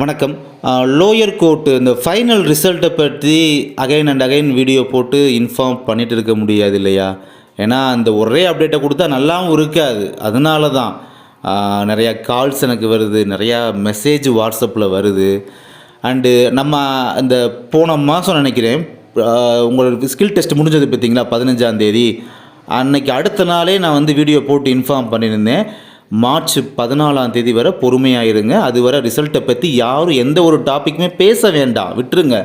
வணக்கம். Lower court இந்த final ரிசல்ட்டை பற்றி அகைன் அண்ட் அகைன் வீடியோ போட்டு இன்ஃபார்ம் பண்ணிட்டு இருக்க முடியாது இல்லையா? ஏன்னா அந்த ஒரே அப்டேட்டை கொடுத்தா நல்லாவும் இருக்காது. அதனால தான் நிறையா கால்ஸ் எனக்கு வருது, நிறையா மெசேஜ் வாட்ஸ்அப்பில் வருது. அண்டு நம்ம இந்த போன மாதம் நினைக்கிறேன் உங்களோட ஸ்கில் டெஸ்ட் முடிஞ்சது பார்த்தீங்களா, 15ஆம் தேதி அன்னைக்கு அடுத்த நாளே நான் வந்து வீடியோ போட்டு இன்ஃபார்ம் பண்ணியிருந்தேன். மார்ச் 14ஆம் தேதி வரை பொறுமையாக இருங்க. அது வரை ரிசல்ட்டை பற்றி யாரும் எந்த ஒரு டாப்பிக்குமே பேச வேண்டாம், விட்டுருங்க,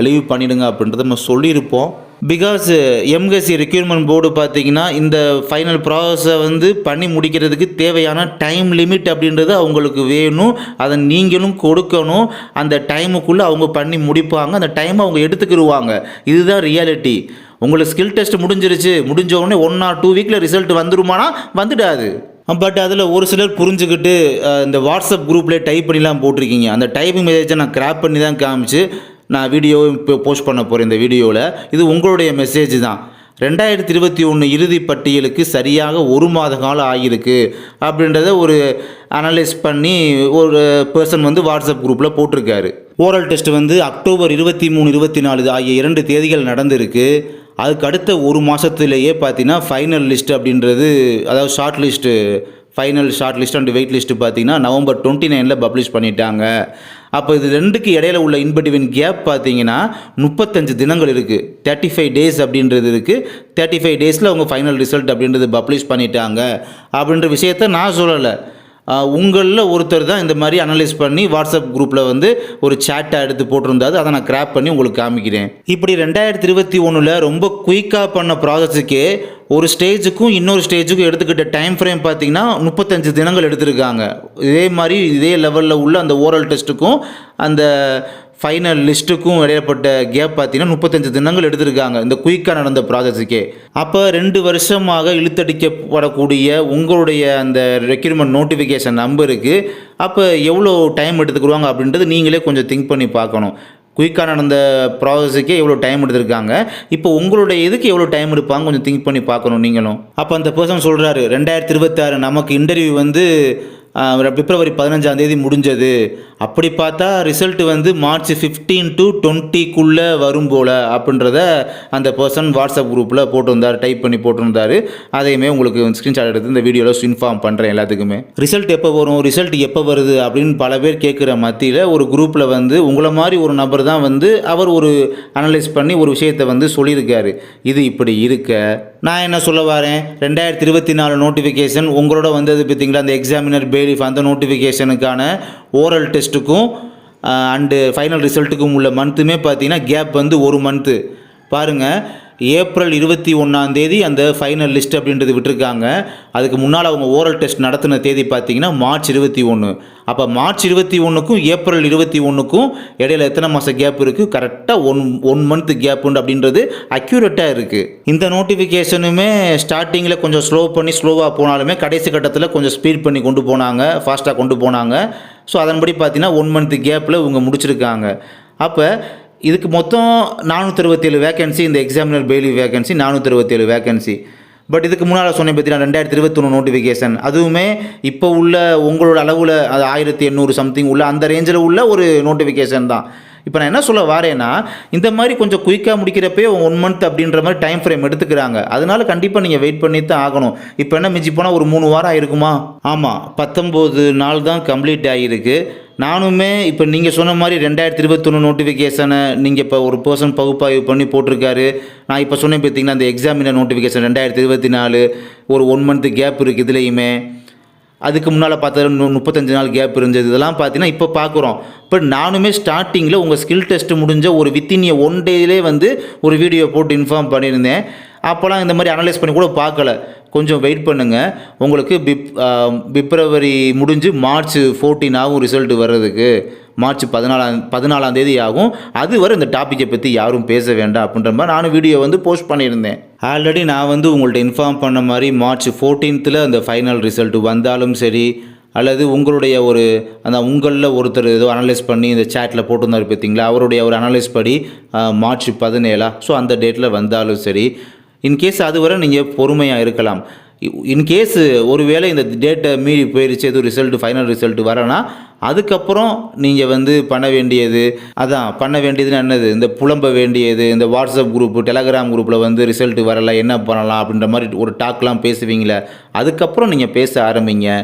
லீவ் பண்ணிவிடுங்க அப்படின்றத நம்ம சொல்லியிருப்போம். பிகாஸ் எம்எஸ்சி ரெக்யூர்மெண்ட் போர்டு பார்த்திங்கன்னா இந்த ஃபைனல் ப்ராசஸை வந்து பண்ணி முடிக்கிறதுக்கு தேவையான டைம் லிமிட் அப்படின்றது அவங்களுக்கு வேணும். அதை நீங்களும் கொடுக்கணும். அந்த டைமுக்குள்ளே அவங்க பண்ணி முடிப்பாங்க. அந்த டைமை அவங்க எடுத்துக்கிடுவாங்க. இதுதான் ரியாலிட்டி. உங்களுக்கு ஸ்கில் டெஸ்ட் முடிஞ்ச உடனே 1 or 2 வீக்கில் ரிசல்ட் வந்துருமானா வந்துடாது. பட் அதில் ஒரு சிலர் புரிஞ்சுக்கிட்டு இந்த வாட்ஸ்அப் குரூப்லேயே டைப் பண்ணிலாம் போட்டிருக்கீங்க. அந்த டைப்பிங் மெசேஜை நான் கிராப் பண்ணி தான் காமிச்சு நான் வீடியோ இப்போ போஸ்ட் பண்ண போகிறேன். இந்த வீடியோவில் இது உங்களுடைய மெசேஜ் தான். 2021 இறுதி பட்டியலுக்கு சரியாக 1 மாத காலம் ஆகியிருக்கு அப்படின்றத ஒரு அனலைஸ் பண்ணி ஒரு பர்சன் வந்து வாட்ஸ்அப் குரூப்பில் போட்டிருக்காரு. ஓரல் டெஸ்ட் வந்து அக்டோபர் 23, 24 ஆகிய 2 தேதிகள் நடந்திருக்கு. அதுக்கு அடுத்த ஒரு மாதத்துலேயே பார்த்தீங்கன்னா ஃபைனல் லிஸ்ட் அப்படின்றது, அதாவது short list, final short list and wait list பார்த்தீங்கன்னா November 29 பப்ளிஷ் பண்ணிட்டாங்க. அப்போ இது ரெண்டுக்கு இடையில உள்ள இன்பிட்வீன் கேப் பார்த்தீங்கன்னா 35 தினங்கள் இருக்குது. 35 டேஸ் அப்படின்றது இருக்குது. 35 டேஸில் அவங்க ஃபைனல் ரிசல்ட் அப்படின்றது பப்ளிஷ் பண்ணிட்டாங்க அப்படின்ற விஷயத்த நான் சொல்லலை. உங்களில் ஒருத்தர் தான் இந்த மாதிரி அனலைஸ் பண்ணி வாட்ஸ்அப் குரூப்பில் வந்து ஒரு சேட்டை எடுத்து போட்டிருந்தாது. அதை நான் கிராப் பண்ணி உங்களுக்கு காமிக்கிறேன். இப்படி 2021 ரொம்ப குயிக்காக பண்ண ப்ராசஸுக்கே ஒரு ஸ்டேஜுக்கும் இன்னொரு ஸ்டேஜுக்கும் எடுத்துக்கிட்ட டைம் ஃப்ரேம் பார்த்திங்கன்னா 35 தினங்கள் எடுத்திருக்காங்க. இதே மாதிரி இதே லெவலில் உள்ள அந்த ஓரல் டெஸ்ட்டுக்கும் அந்த ஃபைனல் லிஸ்ட்டுக்கும் இடையப்பட்ட கேப் பார்த்தீங்கன்னா 35 தினங்கள் எடுத்திருக்காங்க இந்த குயிக்காக நடந்த ப்ராசஸுக்கே. அப்போ 2 வருஷமாக இழுத்தடிக்கப்படக்கூடிய உங்களுடைய அந்த ரெக்யூர்மெண்ட் நோட்டிஃபிகேஷன் நம்பருக்கு அப்போ எவ்வளோ டைம் எடுத்துக்கிடுவாங்க அப்படின்றது நீங்களே கொஞ்சம் திங்க் பண்ணி பார்க்கணும். குயிக்காக நடந்த ப்ராசஸுக்கே எவ்வளோ டைம் எடுத்திருக்காங்க, இப்போ உங்களுடைய இதுக்கு எவ்வளோ டைம் எடுப்பாங்க கொஞ்சம் திங்க் பண்ணி பார்க்கணும் நீங்களும். அப்போ அந்த பர்சன் சொல்கிறாரு 2026 நமக்கு இன்டர்வியூ வந்து பிப்ரவரி 15ஆம் தேதி முடிஞ்சது. அப்படி பார்த்தா ரிசல்ட் வந்து March 15 to 20 வரும் போல் அப்படின்றத அந்த பர்சன் வாட்ஸ்அப் குரூப்பில் போட்டிருந்தார், டைப் பண்ணி போட்டிருந்தார். அதையுமே உங்களுக்கு ஸ்க்ரீன்ஷாட் எடுத்து இந்த வீடியோவில் இன்ஃபார்ம் பண்ணுறேன் எல்லாத்துக்குமே. ரிசல்ட் எப்போ வரும், ரிசல்ட் எப்போ வருது அப்படின்னு பல பேர் கேட்குற மத்தியில் ஒரு குரூப்பில் வந்து உங்களை மாதிரி ஒரு நபர் தான் வந்து அவர் ஒரு அனலைஸ் பண்ணி ஒரு விஷயத்தை வந்து சொல்லியிருக்காரு. இது இப்படி இருக்க நான் என்ன சொல்ல வரேன், 2024 நோட்டிஃபிகேஷன் உங்களோட வந்தது பார்த்தீங்களா, அந்த எக்ஸாமினர் பேலிஃப் அந்த நோட்டிஃபிகேஷனுக்கான ஓரல் டெஸ்ட்டுக்கும் அண்டு ஃபைனல் ரிசல்ட்டுக்கும் உள்ள மந்த்துமே பார்த்தீங்கன்னா கேப் வந்து 1 மந்த்து. பாருங்கள், ஏப்ரல் 21ஆம் தேதி அந்த ஃபைனல் லிஸ்ட் அப்படின்றது விட்டுருக்காங்க. அதுக்கு முன்னால் அவங்க ஓரல் டெஸ்ட் நடத்தின தேதி பார்த்தீங்கன்னா March 21. அப்போ March 21க்கும் ஏப்ரல் 21க்கும் இடையில எத்தனை மாதம் கேப் இருக்குது? கரெக்டாக ஒன் மந்த் கேப்புண்டு அப்படின்றது அக்யூரேட்டாக இருக்குது. இந்த நோட்டிஃபிகேஷனுமே ஸ்டார்டிங்கில் கொஞ்சம் ஸ்லோவாக போனாலுமே கடைசி கட்டத்தில் கொஞ்சம் ஸ்பீட் பண்ணி கொண்டு போனாங்க, ஃபாஸ்ட்டாக கொண்டு போனாங்க. ஸோ அதன்படி பார்த்தீங்கன்னா 1 மந்த் கேப்பில் இவங்க முடிச்சிருக்காங்க. அப்போ இதுக்கு மொத்தம் 467 வேக்கன்சி, இந்த examiner bailiff vacancy 467 vacancy. But இதுக்கு முன்னால் சொன்னேன் பார்த்தீங்கன்னா 2021 நோட்டிஃபிகேஷன், அதுவுமே இப்போ உள்ள உங்களோட அளவில் அது 1800 சம்திங் உள்ள அந்த ரேஞ்சில் உள்ள ஒரு நோட்டிஃபிகேஷன் தான். இப்போ நான் என்ன சொல்ல வரேன்னா, இந்த மாதிரி கொஞ்சம் குயிக்காக முடிக்கிறப்பே 1 மந்த் அப்படின்ற மாதிரி டைம் ஃப்ரேம் எடுத்துக்கிறாங்க. அதனால கண்டிப்பாக நீங்கள் வெயிட் பண்ணி தான் ஆகணும். இப்போ என்ன மிஞ்சி போனால் ஒரு 3 வாரம் ஆகிருக்குமா? ஆமாம், 19 நாள் தான் கம்ப்ளீட் ஆகிருக்கு. நானுமே இப்போ நீங்கள் சொன்ன மாதிரி 2021 நோட்டிஃபிகேஷனை நீங்கள் இப்போ ஒரு பர்சன் பகுப்பாய்வு பண்ணி போட்டிருக்காரு. நான் இப்போ சொன்னேன் பார்த்தீங்கன்னா அந்த எக்ஸாமினர் நோட்டிஃபிகேஷன் 2024 ஒரு 1 மந்த் கேப் இருக்குது இதுலேயுமே. அதுக்கு முன்னால் பார்த்தா 35 நாள் கேப் இருந்தது. இதெல்லாம் பார்த்தீங்கன்னா இப்போ பார்க்குறோம். பட் நானுமே ஸ்டார்டிங்கில் உங்கள் ஸ்கில் டெஸ்ட் முடிஞ்ச ஒரு வித்தின் 1 டேலே வந்து ஒரு வீடியோ போட்டு இன்ஃபார்ம் பண்ணியிருந்தேன். அப்போலாம் இந்த மாதிரி அனலைஸ் பண்ணி கூட பார்க்கல. கொஞ்சம் வெயிட் பண்ணுங்கள். உங்களுக்கு பிப்ரவரி முடிஞ்சு March 14 ஆகும் ரிசல்ட் வர்றதுக்கு. March 14ஆம் தேதி ஆகும். அது வரை இந்த டாப்பிக்கை பற்றி யாரும் பேச வேண்டாம் அப்படின்ற மாதிரி நானும் வீடியோ வந்து போஸ்ட் பண்ணியிருந்தேன். ஆல்ரெடி நான் வந்து உங்கள்கிட்ட இன்ஃபார்ம் பண்ண மாதிரி March 14 அந்த ஃபைனல் ரிசல்ட் வந்தாலும் சரி, அல்லது உங்களுடைய ஒரு அந்த உங்களில் ஒருத்தர் ஏதோ அனலைஸ் பண்ணி இந்த சேட்டில் போட்டிருந்தார் பார்த்தீங்களா, அவருடைய ஒரு அனலைஸ் படி March 17 ஸோ அந்த டேட்டில் வந்தாலும் சரி, இன்கேஸ் அதுவரை நீங்கள் பொறுமையாக இருக்கலாம். இன்கேஸ் ஒருவேளை இந்த டேட்டை மீறி போயிடுச்சு, எதுவும் ரிசல்ட் ஃபைனல் ரிசல்ட் வரனா அதுக்கப்புறம் நீங்கள் வந்து பண்ண வேண்டியது பண்ண வேண்டியதுன்னு என்னது, இந்த புலம்ப வேண்டியது, இந்த வாட்ஸ்அப் குரூப் டெலகிராம் குரூப்பில் வந்து ரிசல்ட் வரலை என்ன பண்ணலாம் அப்படின்ற மாதிரி ஒரு டாக்லாம் பேசுவீங்களே, அதுக்கப்புறம் நீங்கள் பேச ஆரம்பிங்க.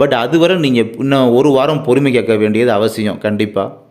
பட் அதுவரை நீங்கள் இன்னும் ஒரு வாரம் பொறுமை கேட்க வேண்டியது அவசியம் கண்டிப்பாக.